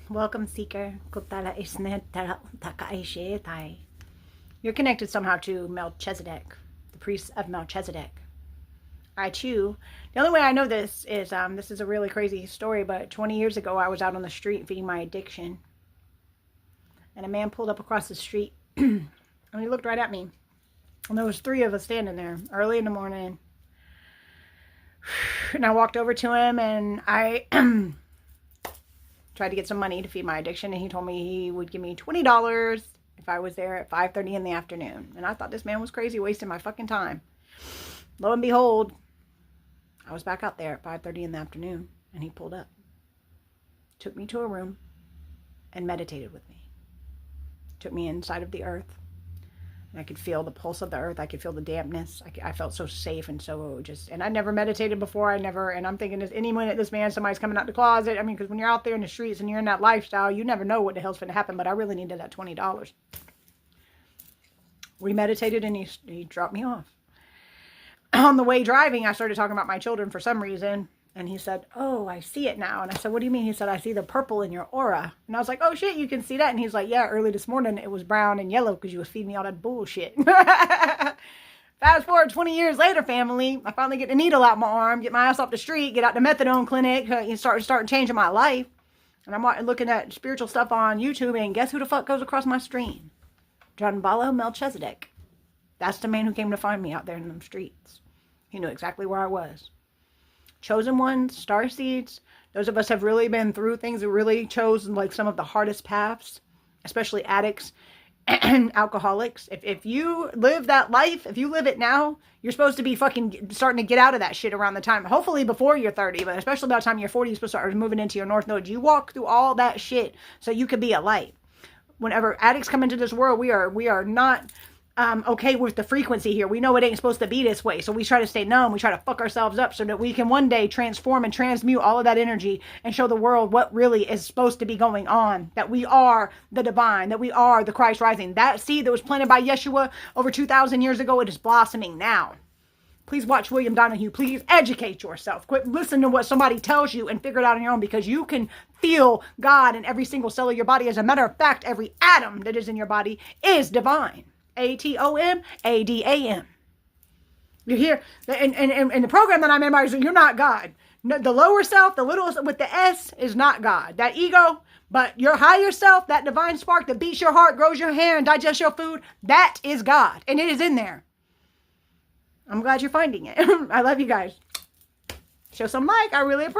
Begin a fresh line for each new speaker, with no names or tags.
Welcome, seeker. You're connected somehow to Melchizedek, the priest of Melchizedek. I too. The only way I know this is a really crazy story, but 20 years ago I was out on the street feeding my addiction, and a man pulled up across the street, and he looked right at me, and there was 3 of us standing there early in the morning, and I walked over to him, and I tried to get some money to feed my addiction, and he told me he would give me $20 if I was there at 5:30 in the afternoon. And I thought this man was crazy, wasting my fucking time. Lo and behold, I was back out there at 5:30 in the afternoon, and he pulled up, took me to a room, and meditated with me. Took me inside of the earth, and I could feel the pulse of the earth. I could feel the dampness. I felt so safe and so just, and I never meditated before. And I'm thinking, any minute this man, somebody's coming out the closet. I mean, because when you're out there in the streets and you're in that lifestyle, you never know what the hell's going to happen. But I really needed that $20. We meditated, and he dropped me off. On the way driving, I started talking about my children for some reason. And he said, "Oh, I see it now." And I said, "What do you mean?" He said, "I see the purple in your aura." And I was like, "Oh shit, you can see that?" And he's like, "Yeah, early this morning it was brown and yellow because you was feeding me all that bullshit." Fast forward 20 years later, family, I finally get the needle out my arm, get my ass off the street, get out the methadone clinic, and start changing my life. And I'm looking at spiritual stuff on YouTube, and guess who the fuck goes across my stream? Janbalo Melchizedek. That's the man who came to find me out there in them streets. He knew exactly where I was. Chosen ones, star seeds, those of us have really been through things that really chose like some of the hardest paths, especially addicts and alcoholics. If you live that life, if you live it now, you're supposed to be fucking starting to get out of that shit around the time, hopefully before you're 30, but especially by the time you're 40, you're supposed to start moving into your north node. You walk through all that shit so you could be a light. Whenever addicts come into this world, we are not okay with the frequency here. We know it ain't supposed to be this way. So we try to stay numb. We try to fuck ourselves up so that we can one day transform and transmute all of that energy and show the world what really is supposed to be going on. That we are the divine, that we are the Christ rising. That seed that was planted by Yeshua over 2,000 years ago, it is blossoming now. Please watch William Donahue. Please educate yourself. Quit listening to what somebody tells you and figure it out on your own, because you can feel God in every single cell of your body. As a matter of fact, every atom that is in your body is divine. ATOMADAM. You hear, and the program that I memorized, you're not God. No, the lower self, the little with the S, is not God. That ego, but your higher self, that divine spark that beats your heart, grows your hair, and digests your food, that is God, and it is in there. I'm glad you're finding it. I love you guys. Show some like. I really appreciate it.